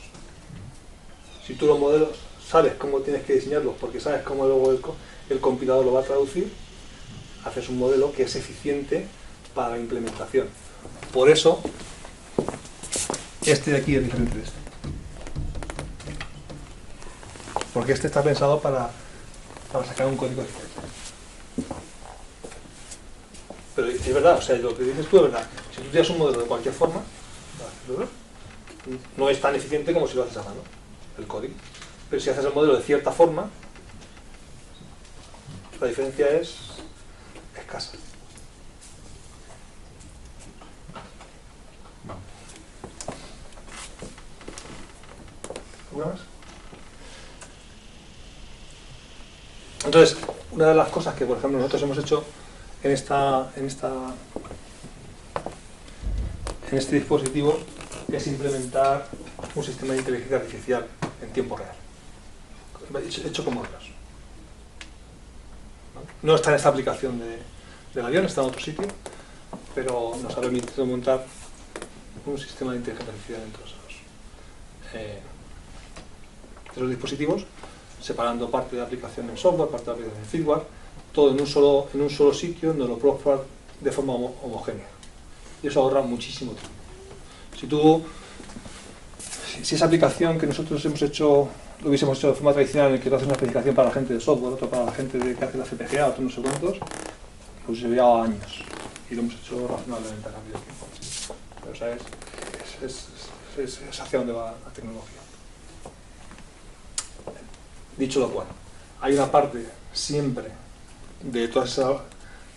Si tú los modelos sabes cómo tienes que diseñarlos porque sabes cómo luego el compilador lo va a traducir, haces un modelo que es eficiente para la implementación. Por eso, este de aquí es diferente de este. Porque este está pensado para sacar un código eficiente. Pero es verdad, o sea, lo que dices tú es verdad. Si tú tienes un modelo de cualquier forma, no es tan eficiente como si lo haces a mano, el código. Pero si haces el modelo de cierta forma, la diferencia es escasa. ¿Alguna más? Entonces, una de las cosas que, por ejemplo, nosotros hemos hecho en este dispositivo es implementar un sistema de inteligencia artificial en tiempo real, hecho con modelos. No está en esta aplicación del avión, está en otro sitio, pero nos ha permitido montar un sistema de inteligencia artificial dentro de los dispositivos, separando parte de la aplicación en software, parte de la aplicación en firmware, todo en un solo sitio donde lo puedes probar de forma homogénea. Y eso ahorra muchísimo tiempo. Si esa aplicación que nosotros hemos hecho, lo hubiésemos hecho de forma tradicional, en el que tú haces una especificación para la gente de software, otro para la gente que hace la FPGA, otro no sé cuántos, pues se llevaba años. Y lo hemos hecho razonablemente rápido el tiempo. Pero, ¿sabes? Es hacia dónde va la tecnología. Dicho lo cual, hay una parte siempre de todos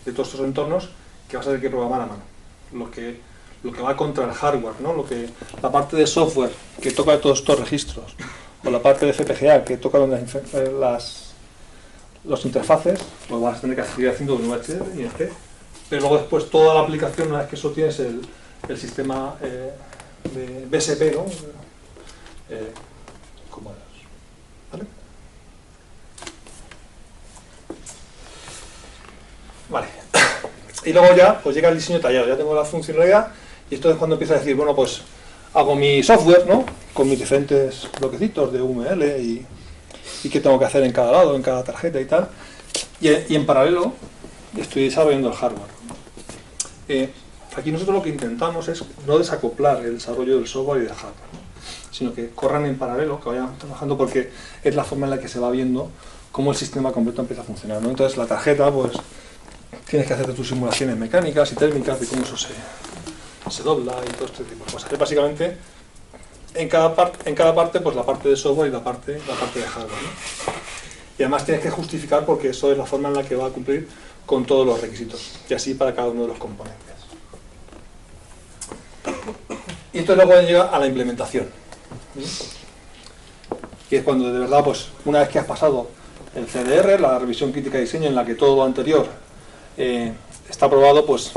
estos entornos que vas a tener que programar a mano. Lo que va contra el hardware, ¿no? La parte de software que toca todos estos registros, o la parte de FPGA que toca los interfaces, lo vas a tener que seguir haciendo en VHDL y en C. Pero luego después toda la aplicación, una vez que eso tienes el sistema de BSP, ¿no? Como es, ¿vale? Vale. Y luego ya pues llega el diseño detallado, ya tengo la funcionalidad y esto es cuando empiezo a decir, bueno, pues hago mi software, ¿no? Con mis diferentes bloquecitos de VML y qué tengo que hacer en cada lado, en cada tarjeta y tal. Y en paralelo estoy desarrollando el hardware. Aquí nosotros lo que intentamos es no desacoplar el desarrollo del software y del hardware, ¿no? Sino que corran en paralelo, que vayan trabajando, porque es la forma en la que se va viendo cómo el sistema completo empieza a funcionar, ¿no? Entonces la tarjeta, pues tienes que hacer tus simulaciones mecánicas y térmicas de cómo eso se dobla y todo este tipo de cosas. Es básicamente en cada parte pues la parte de software y la parte de hardware, ¿no? Y además tienes que justificar porque eso es la forma en la que va a cumplir con todos los requisitos y así para cada uno de los componentes. Y esto luego llega a la implementación, que es cuando de verdad, pues una vez que has pasado el CDR, la revisión crítica de diseño, en la que todo lo anterior está aprobado, pues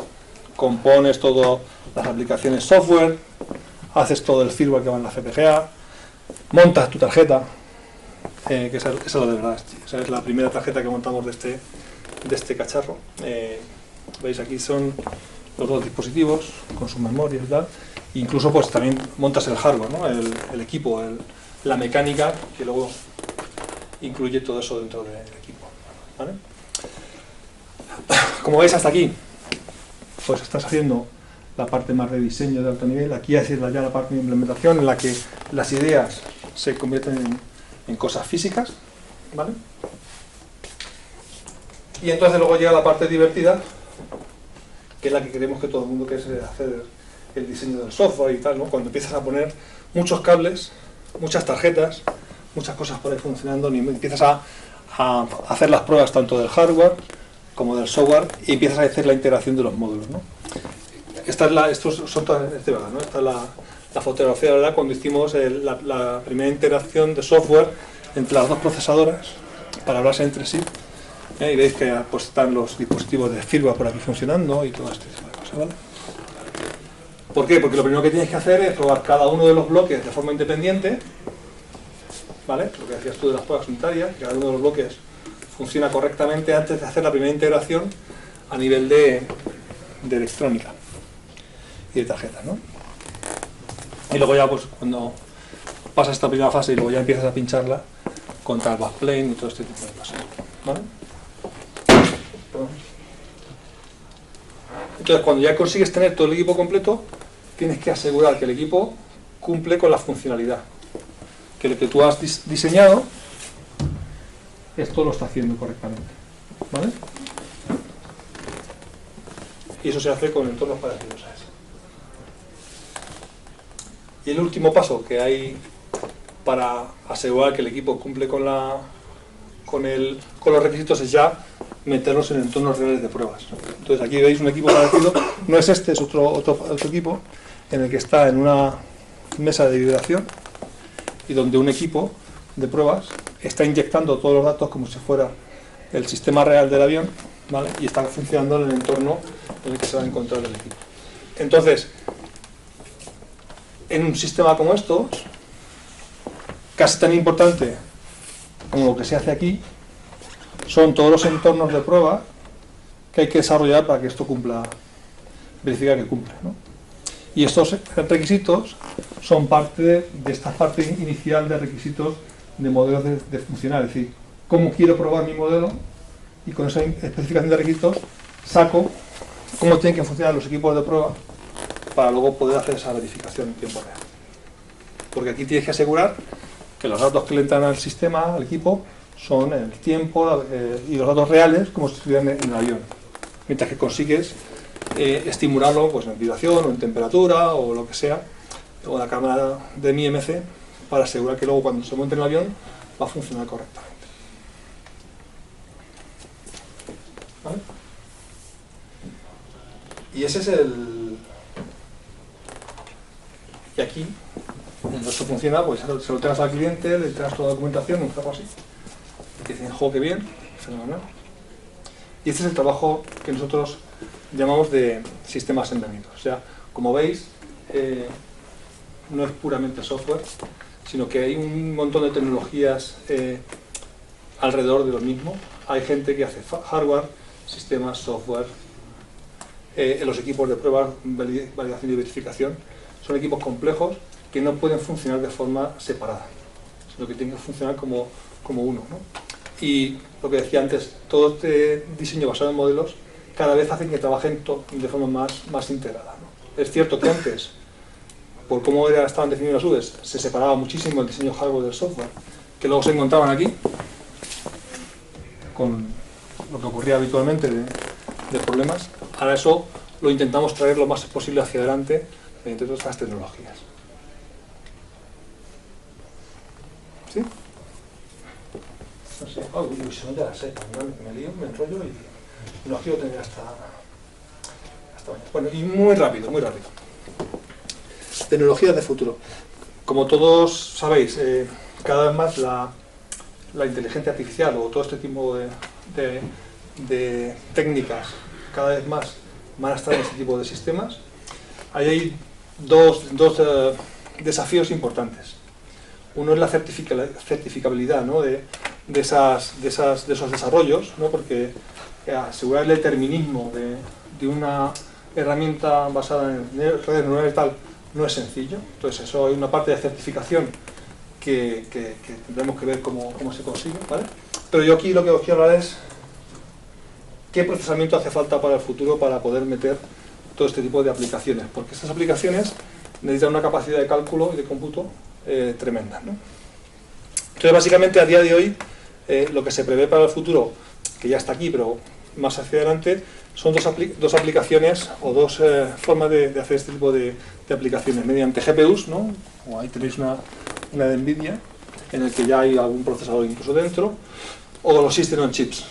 compones todas las aplicaciones software, haces todo el firmware que va en la FPGA, montas tu tarjeta, que esa es la de verdad. Esa es la primera tarjeta que montamos de este cacharro. Veis, aquí son los dos dispositivos con sus memorias y tal. Incluso pues también montas el hardware, ¿no? el equipo, la mecánica, que luego incluye todo eso dentro del equipo, ¿vale? Como veis hasta aquí, pues estás haciendo la parte más de diseño de alto nivel. Aquí es ya la parte de implementación en la que las ideas se convierten en cosas físicas, ¿vale? Y entonces luego llega la parte divertida, que es la que queremos que todo el mundo, que es hacer el diseño del software y tal, ¿no? Cuando empiezas a poner muchos cables, muchas tarjetas, muchas cosas por ahí funcionando, y empiezas a hacer las pruebas tanto del hardware como del software y empiezas a hacer la integración de los módulos, ¿no? Estos son todas, ¿no? Esta es la fotografía, ¿verdad? Cuando hicimos la primera integración de software entre las dos procesadoras para hablarse entre sí, y veis que pues, están los dispositivos de firmware por aquí funcionando y todo este tipo de cosas, ¿vale? ¿Por qué? Porque lo primero que tienes que hacer es probar cada uno de los bloques de forma independiente, ¿vale? Lo que decías tú de las pruebas unitarias, que cada uno de los bloques funciona correctamente antes de hacer la primera integración a nivel de electrónica y de tarjetas, ¿no? Y luego ya pues cuando pasas esta primera fase y luego ya empiezas a pincharla contra el backplane y todo este tipo de cosas, ¿vale? Entonces cuando ya consigues tener todo el equipo completo, tienes que asegurar que el equipo cumple con la funcionalidad, que lo que tú has diseñado, esto lo está haciendo correctamente, ¿vale? Y eso se hace con entornos parecidos a ese. Y el último paso que hay para asegurar que el equipo cumple con los requisitos es ya meterlos en entornos reales de pruebas. Entonces aquí veis un equipo parecido, no es este, es otro equipo en el que está en una mesa de vibración y donde un equipo de pruebas está inyectando todos los datos como si fuera el sistema real del avión, ¿vale? Y está funcionando en el entorno en el que se va a encontrar el equipo. Entonces, en un sistema como estos, casi tan importante como lo que se hace aquí, son todos los entornos de prueba que hay que desarrollar para que esto cumpla, verificar que cumple, ¿no? Y estos requisitos son parte de esta parte inicial de requisitos de modelos de funcionar, es decir, cómo quiero probar mi modelo y con esa especificación de requisitos saco cómo tienen que funcionar los equipos de prueba para luego poder hacer esa verificación en tiempo real. Porque aquí tienes que asegurar que los datos que le entran al sistema, al equipo, son el tiempo y los datos reales como si estuvieran en el avión. Mientras que consigues estimularlo pues, en vibración o en temperatura o lo que sea, o la cámara de MIMC, para asegurar que luego cuando se monte en el avión va a funcionar correctamente. ¿Vale? Y ese es el... Y aquí, cuando esto funciona, pues se lo entregas al cliente, le entregas toda la documentación, un trabajo así. Y te dicen, jo, qué bien, fenomenal. Y este es el trabajo que nosotros llamamos de sistemas embebidos. O sea, como veis, no es puramente software, sino que hay un montón de tecnologías alrededor de lo mismo. Hay gente que hace hardware, sistemas, software. Los equipos de prueba, validación y verificación son equipos complejos que no pueden funcionar de forma separada, sino que tienen que funcionar como uno, ¿no? Y lo que decía antes, todo este diseño basado en modelos cada vez hacen que trabajen de forma más integrada, ¿no? Es cierto que antes, por cómo estaban definidas las UEs, se separaba muchísimo el diseño hardware del software, que luego se encontraban aquí, con lo que ocurría habitualmente de problemas. Ahora eso lo intentamos traer lo más posible hacia adelante mediante todas estas tecnologías. ¿Sí? No sé, se me da la seca, me lío, me enrollo y no quiero tener hasta mañana. Bueno, y muy rápido. Tecnologías de futuro. Como todos sabéis, cada vez más la inteligencia artificial o todo este tipo de técnicas cada vez más van a estar en este tipo de sistemas. Ahí hay dos desafíos importantes. Uno es la certificabilidad, ¿no? de esos desarrollos, ¿no? Porque asegurar el determinismo de una herramienta basada en redes neuronales tal no es sencillo. Entonces eso hay una parte de certificación que tendremos que ver cómo se consigue, ¿vale? Pero yo aquí lo que os quiero hablar es qué procesamiento hace falta para el futuro para poder meter todo este tipo de aplicaciones, porque estas aplicaciones necesitan una capacidad de cálculo y de cómputo tremenda, ¿no? Entonces básicamente a día de hoy lo que se prevé para el futuro, que ya está aquí pero más hacia adelante, son dos aplicaciones o dos formas de hacer este tipo de aplicaciones mediante GPUs, ¿no? O ahí tenéis una de NVIDIA en el que ya hay algún procesador incluso dentro, o los System on Chips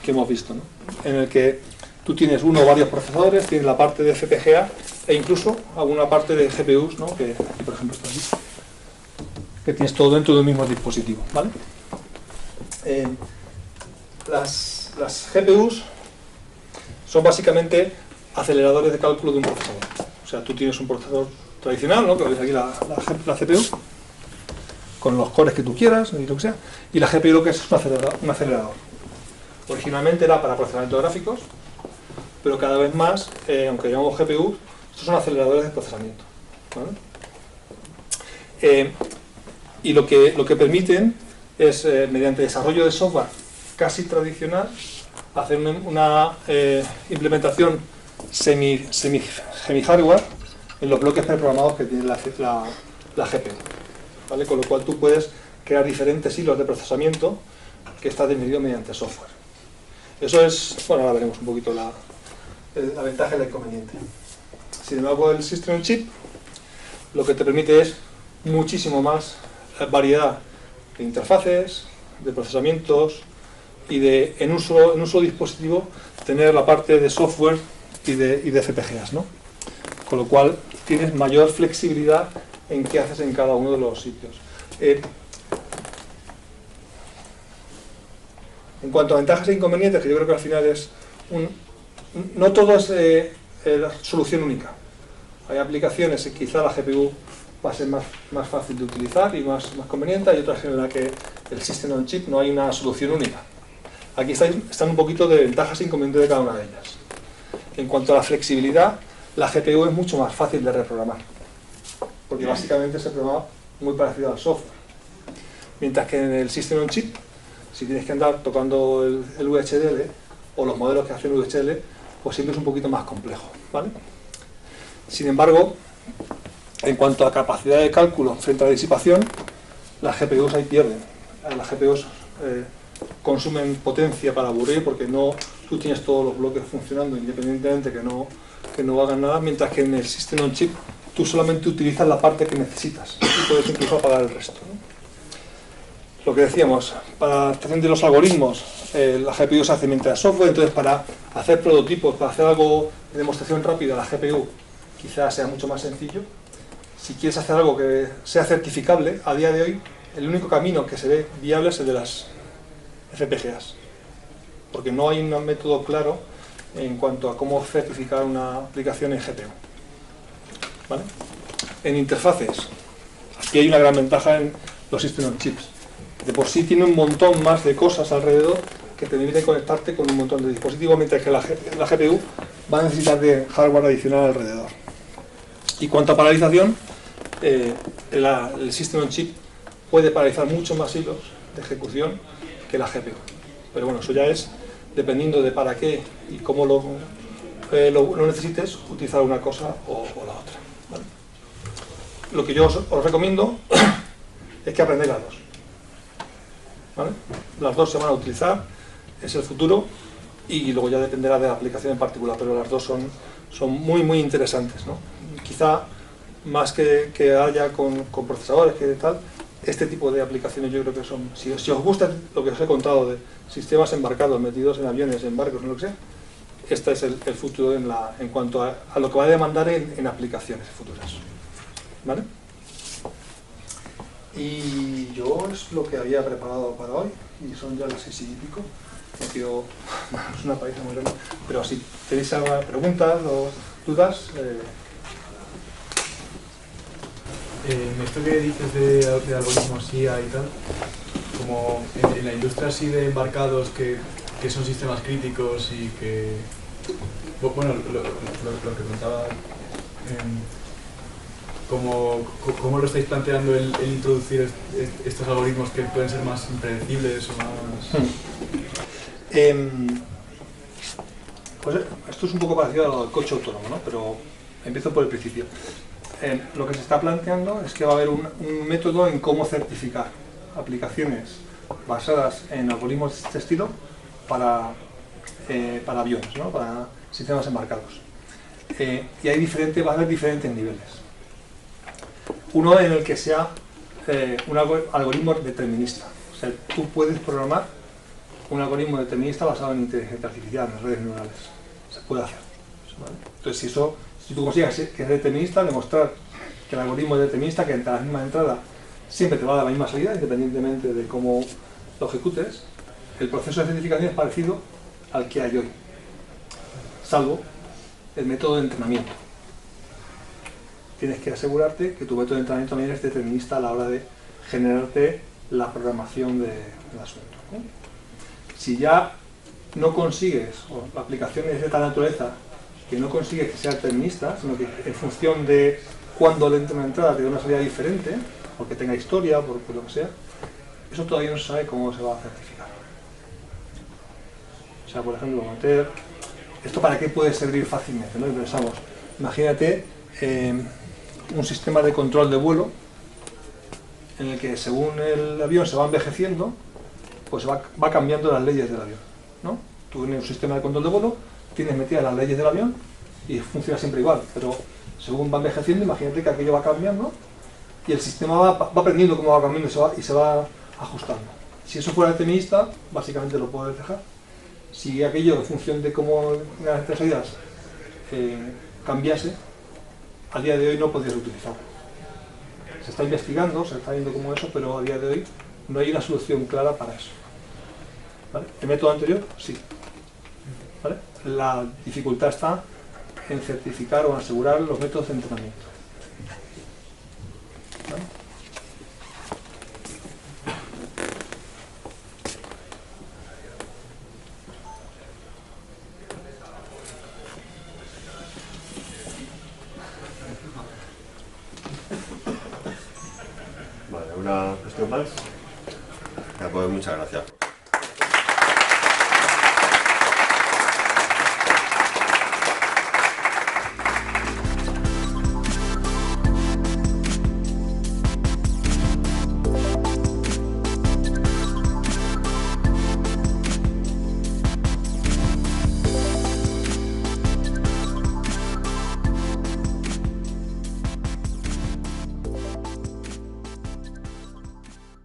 que hemos visto, ¿no? En el que tú tienes uno o varios procesadores, tienes la parte de FPGA e incluso alguna parte de GPUs, ¿no? Que aquí, por ejemplo, está aquí, que tienes todo dentro del mismo dispositivo, ¿vale? Las GPUs son básicamente aceleradores de cálculo de un procesador. O sea, tú tienes un procesador tradicional, ¿no? Que veis aquí la CPU, con los cores que tú quieras, y lo que sea, y la GPU lo que es un acelerador. Originalmente era para procesamiento de gráficos, pero cada vez más, aunque llamamos GPU, estos son aceleradores de procesamiento, ¿vale? Y lo que permiten es, mediante desarrollo de software casi tradicional, hacer una implementación semi-hardware en los bloques preprogramados que tiene la GPU, ¿vale? Con lo cual tú puedes crear diferentes hilos de procesamiento que está definido mediante software. Eso es, bueno, ahora veremos un poquito la ventaja y la inconveniente. Sin embargo, el System on Chip lo que te permite es muchísimo más variedad de interfaces, de procesamientos y en un solo dispositivo tener la parte de software y de FPGAs, ¿no? Con lo cual tienes mayor flexibilidad en qué haces en cada uno de los sitios. En cuanto a ventajas e inconvenientes, que yo creo que al final es no todo es la solución única. Hay aplicaciones en que quizá la GPU va a ser más fácil de utilizar y más conveniente, hay otras en las que el System on Chip no hay una solución única. Aquí están un poquito de ventajas e inconvenientes de cada una de ellas. En cuanto a la flexibilidad, la GPU es mucho más fácil de reprogramar, porque básicamente se programa muy parecido al software. Mientras que en el System on Chip, si tienes que andar tocando el VHDL o los modelos que hacen VHDL, pues siempre es un poquito más complejo, ¿vale? Sin embargo, en cuanto a capacidad de cálculo frente a la disipación, las GPUs ahí pierden. Las GPUs consumen potencia para aburrir porque tú tienes todos los bloques funcionando independientemente que no hagan nada, mientras que en el System on Chip tú solamente utilizas la parte que necesitas y puedes incluso apagar el resto, ¿no? Lo que decíamos, para la adaptación de los algoritmos, la GPU se hace mientras software, entonces para hacer prototipos, para hacer algo de demostración rápida, la GPU quizás sea mucho más sencillo. Si quieres hacer algo que sea certificable, a día de hoy el único camino que se ve viable es el de las FPGAs, porque no hay un método claro en cuanto a cómo certificar una aplicación en GPU, ¿vale? En interfaces, aquí hay una gran ventaja en los System on Chips. De por sí tiene un montón más de cosas alrededor que te permiten conectarte con un montón de dispositivos, mientras que la GPU va a necesitar de hardware adicional alrededor. Y cuanto a paralización, el System on Chip puede paralizar mucho más hilos de ejecución que la GPU. Pero bueno, eso ya es dependiendo de para qué y cómo lo necesites, utilizar una cosa o la otra, ¿vale? Lo que yo os recomiendo es que aprendáis las dos, ¿vale? Las dos se van a utilizar, es el futuro, y luego ya dependerá de la aplicación en particular, pero las dos son muy interesantes, ¿no? Quizá más que haya con procesadores que tal, este tipo de aplicaciones yo creo que son, si os gusta lo que os he contado de sistemas embarcados, metidos en aviones, en barcos, en lo que sea, este es el futuro en cuanto a lo que va a demandar en aplicaciones futuras, ¿vale? Y yo es lo que había preparado para hoy, y son ya las 6 y pico. No quiero, es una paliza muy grande, pero si tenéis alguna preguntas o dudas... En esto que dices de algoritmos IA y tal, como en la industria así de embarcados que son sistemas críticos y que, bueno, lo que contaba, ¿cómo lo estáis planteando el introducir estos algoritmos que pueden ser más impredecibles o más...? Pues esto es un poco parecido al coche autónomo, ¿no? Pero empiezo por el principio. Lo que se está planteando es que va a haber un método en cómo certificar aplicaciones basadas en algoritmos de este estilo para aviones, ¿no? Para sistemas embarcados. Y va a haber diferentes niveles. Uno en el que sea un algoritmo determinista. O sea, tú puedes programar un algoritmo determinista basado en inteligencia artificial, en redes neurales. Se puede hacer, ¿vale? Entonces, si tú consigues que es determinista, demostrar que el algoritmo es determinista, que entre la misma entrada siempre te va a dar la misma salida, independientemente de cómo lo ejecutes, el proceso de certificación es parecido al que hay hoy, salvo el método de entrenamiento. Tienes que asegurarte que tu método de entrenamiento también es determinista a la hora de generarte la programación del asunto, ¿no? Si ya no consigues, o la aplicación es de tal naturaleza que no consigues que sea determinista, sino que en función de cuándo le entre una entrada te da una salida diferente, porque tenga historia, porque lo que sea, eso todavía no se sabe cómo se va a certificar. O sea, por ejemplo, ¿esto para qué puede servir fácilmente, ¿no? Y pensamos, imagínate un sistema de control de vuelo en el que según el avión se va envejeciendo, pues va cambiando las leyes del avión, ¿no? Tú en un sistema de control de vuelo tienes metidas las leyes del avión y funciona siempre igual, pero según va envejeciendo, imagínate que aquello va cambiando y el sistema va aprendiendo cómo va cambiando y se va ajustando. Si eso fuera determinista, básicamente lo puedes dejar. Si aquello en función de cómo las salidas cambiase, a día de hoy no podrías utilizarlo. Se está investigando, se está viendo cómo eso, pero a día de hoy no hay una solución clara para eso. ¿Vale? ¿El método anterior? Sí. ¿Vale? La dificultad está en certificar o asegurar los métodos de entrenamiento. ¿Vale? Vale, ¿una cuestión más? Ya, pues muchas gracias.